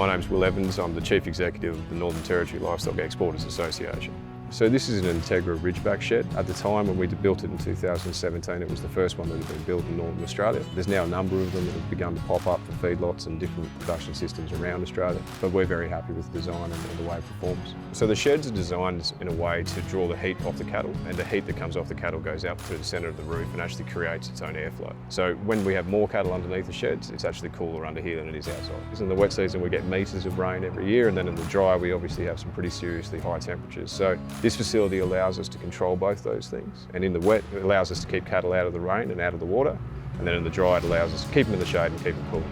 My name's Will Evans. I'm the Chief Executive of the Northern Territory Livestock Exporters Association. So this is an Entegra Ridgeback shed. At the time when we built it in 2017, it was the first one that had been built in Northern Australia. There's now a number of them that have begun to pop up for feedlots and different production systems around Australia, but we're very happy with the design and the way it performs. So the sheds are designed in a way to draw the heat off the cattle, and the heat that comes off the cattle goes out through the centre of the roof and actually creates its own airflow. So when we have more cattle underneath the sheds, it's actually cooler under here than it is outside. In the wet season we get metres of rain every year, and then in the dry we obviously have some pretty seriously high temperatures. So this facility allows us to control both those things. And in the wet, it allows us to keep cattle out of the rain and out of the water. And then in the dry, it allows us to keep them in the shade and keep them cool.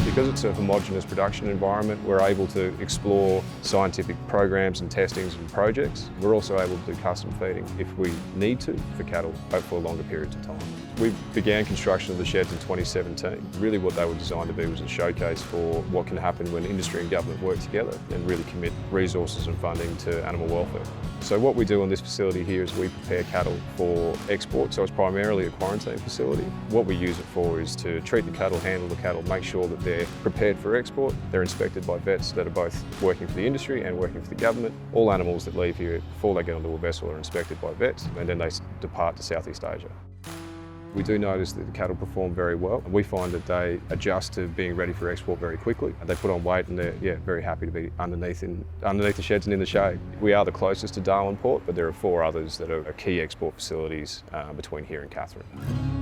Because it's a homogeneous production environment, we're able to explore scientific programs and testings and projects. We're also able to do custom feeding if we need to for cattle for longer periods of time. We began construction of the sheds in 2017. Really what they were designed to be was a showcase for what can happen when industry and government work together and really commit resources and funding to animal welfare. So what we do on this facility here is we prepare cattle for export, so it's primarily a quarantine facility. What we use it for is to treat the cattle, handle the cattle, make sure that they're prepared for export. They're inspected by vets that are both working for the industry and working for the government. All animals that leave here before they get onto a vessel are inspected by vets, and then they depart to Southeast Asia. We do notice that the cattle perform very well, and we find that they adjust to being ready for export very quickly. They put on weight and they're very happy to be underneath the sheds and in the shade. We are the closest to Darwin Port, but there are 4 others that are key export facilities between here and Katherine.